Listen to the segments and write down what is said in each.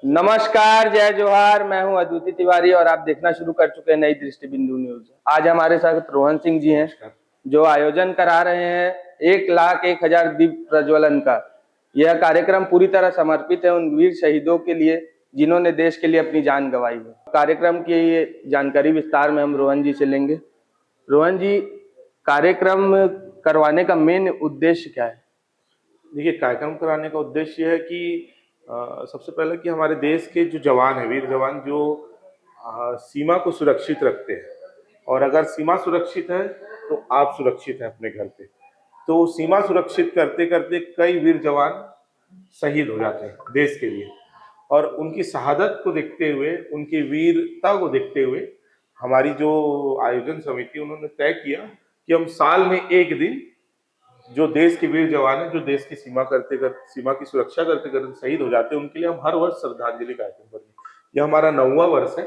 नमस्कार, जय जोहार। मैं हूं अद्वितीय तिवारी और आप देखना शुरू कर चुके हैं नई दृष्टि बिंदु न्यूज। आज हमारे साथ रोहन सिंह जी हैं, जो आयोजन करा रहे हैं 1,01,000 दीप प्रज्वलन का। यह कार्यक्रम पूरी तरह समर्पित है उन वीर शहीदों के लिए जिन्होंने देश के लिए अपनी जान गंवाई है। कार्यक्रम की ये जानकारी विस्तार में हम रोहन जी से लेंगे। रोहन जी, कार्यक्रम करवाने का मेन उद्देश्य क्या है? देखिए, कार्यक्रम कराने का उद्देश्य ये है कि सबसे पहले कि हमारे देश के जो जवान हैं, वीर जवान जो सीमा को सुरक्षित रखते हैं, और अगर सीमा सुरक्षित है तो आप सुरक्षित हैं अपने घर पे। तो सीमा सुरक्षित करते करते कई वीर जवान शहीद हो जाते हैं देश के लिए, और उनकी शहादत को देखते हुए, उनकी वीरता को देखते हुए हमारी जो आयोजन समिति उन्होंने तय किया कि हम साल में एक दिन जो देश के वीर जवान हैं, जो देश की सीमा की सुरक्षा करते करते शहीद हो जाते हैं, उनके लिए हम हर वर्ष श्रद्धांजलि कार्यक्रम करेंगे। यह हमारा 9वां वर्ष है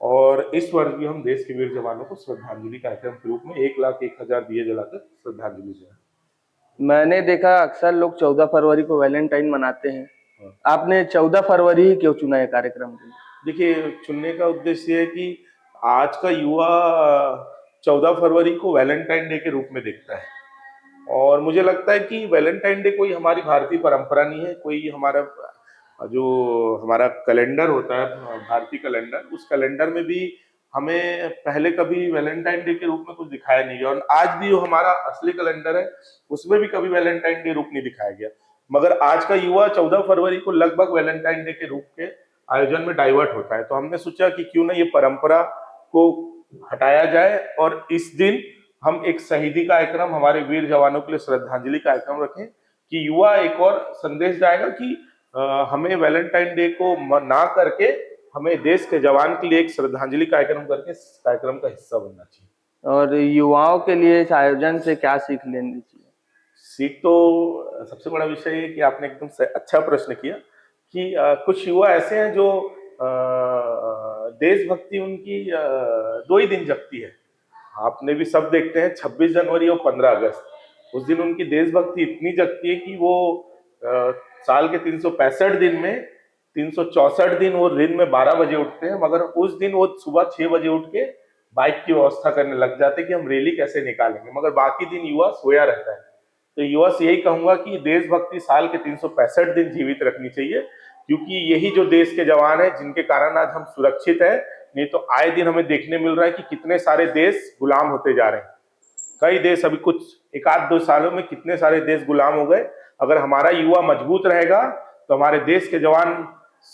और इस वर्ष भी हम देश के वीर जवानों को श्रद्धांजलि कार्यक्रम के रूप में 1,01,000 दिए जलाकर श्रद्धांजलि दें। मैंने देखा अक्सर लोग 14 फरवरी को वैलेंटाइन मनाते हैं। हाँ। आपने 14 फरवरी ही क्यों चुना है कार्यक्रम के लिए? देखिए, चुनने का उद्देश्य ये है कि आज का युवा 14 फरवरी को वैलेंटाइन डे के रूप में देखता है, और मुझे लगता है कि वैलेंटाइन डे कोई हमारी भारतीय परंपरा नहीं है, कोई हमारा जो हमारा कैलेंडर होता है, भारतीय कैलेंडर, उस कैलेंडर में भी हमें पहले कभी वैलेंटाइन डे के रूप में कुछ दिखाया नहीं गया, और आज भी जो हमारा असली कैलेंडर है उसमें भी कभी वैलेंटाइन डे रूप नहीं दिखाया गया। मगर आज का युवा 14 फरवरी को लगभग वैलेंटाइन डे के रूप के आयोजन में डाइवर्ट होता है, तो हमने सोचा कि क्यों ना ये परंपरा को हटाया जाए और इस दिन हम एक शहीदी कार्यक्रम, हमारे वीर जवानों के लिए श्रद्धांजलि कार्यक्रम रखें, कि युवा एक और संदेश जाएगा कि हमें वैलेंटाइन डे को ना करके हमें देश के जवान के लिए एक श्रद्धांजलि कार्यक्रम करके इस कार्यक्रम का हिस्सा बनना चाहिए। और युवाओं के लिए इस आयोजन से क्या सीख लेनी चाहिए? सीख तो सबसे बड़ा विषय है कि आपने एकदम अच्छा प्रश्न किया कि कुछ युवा ऐसे हैं जो देशभक्ति उनकी 2 ही दिन जगती है। आपने भी सब देखते हैं 26 जनवरी और 15 अगस्त, उस दिन उनकी देशभक्ति इतनी जगती है कि वो साल के 365 दिन में 364 दिन वो दिन में 12 बजे उठते हैं, मगर उस दिन वो सुबह 6 बजे उठ के बाइक की व्यवस्था करने लग जाते हैं कि हम रैली कैसे निकालेंगे, मगर बाकी दिन युवा सोया रहता है। तो युवा से यही कहूंगा कि देशभक्ति साल के 365 दिन जीवित रखनी चाहिए, क्योंकि यही जो देश के जवान हैं जिनके कारण आज हम सुरक्षित हैं। नहीं तो आए दिन हमें देखने मिल रहा है कि कितने सारे देश गुलाम होते जा रहे हैं। कई देश अभी कुछ 1-2 सालों में कितने सारे देश गुलाम हो गए। अगर हमारा युवा मजबूत रहेगा तो हमारे देश के जवान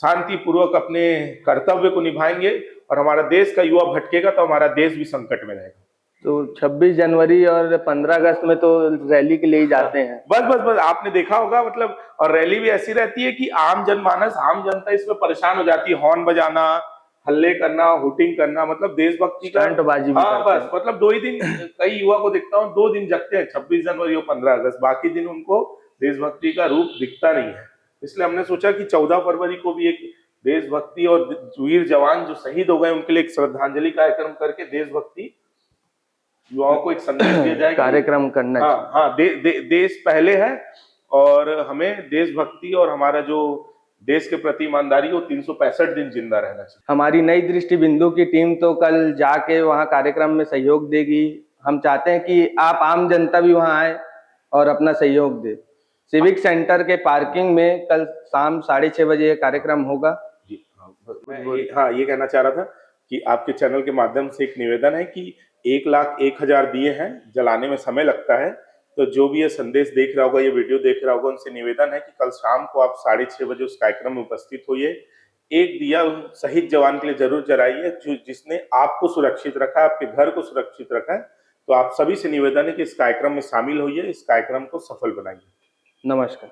शांतिपूर्वक अपने कर्तव्य को निभाएंगे, और हमारा देश का युवा भटकेगा तो हमारा देश भी संकट में रहेगा। तो 26 जनवरी और 15 अगस्त में तो रैली के लिए ही जाते हैं। बस आपने देखा होगा, मतलब, और रैली भी ऐसी रहती है कि आम जनमानस, आम जनता इसमें परेशान हो जाती है। हॉर्न बजाना, हल्ले करना, हुटिंग करना, मतलब देशभक्ति का स्टंटबाजी भी करते बस हैं। मतलब 2 ही दिन कई युवा को देखता हूँ 2 दिन जगते हैं, 26 जनवरी और 15 अगस्त, बाकी दिन उनको देशभक्ति का रूप दिखता नहीं है। इसलिए हमने सोचा कि 14 फरवरी को भी एक देशभक्ति और वीर जवान जो शहीद हो गए उनके लिए एक श्रद्धांजलि कार्यक्रम करके देशभक्ति युवाओं को एक संदेश दिया जाए, कार्यक्रम करना चाहिए। हाँ, देश पहले है, और हमें देशभक्ति और हमारा जो देश के प्रति ईमानदारी वो 365 दिन जिंदा रहना चाहिए। हमारी नई दृष्टि बिंदु की टीम तो कल जाके वहाँ कार्यक्रम में सहयोग देगी। हम चाहते हैं कि आप आम जनता भी वहाँ आए और अपना सहयोग दे। सिविक सेंटर के पार्किंग में कल शाम 6:30 बजे कार्यक्रम होगा। मैं ये कहना चाह रहा था कि आपके चैनल के माध्यम से एक निवेदन है कि 1,01,000 दिए हैं, जलाने में समय लगता है, तो जो भी ये संदेश देख रहा होगा, ये वीडियो देख रहा होगा, उनसे निवेदन है कि कल शाम को आप 6:30 बजे उस कार्यक्रम में उपस्थित होइए। एक दिया उन शहीद जवान के लिए जरूर जलाइए जिसने आपको सुरक्षित रखा है, आपके घर को सुरक्षित रखा है। तो आप सभी से निवेदन है कि इस कार्यक्रम में शामिल होइए, इस कार्यक्रम को सफल बनाइए। नमस्कार।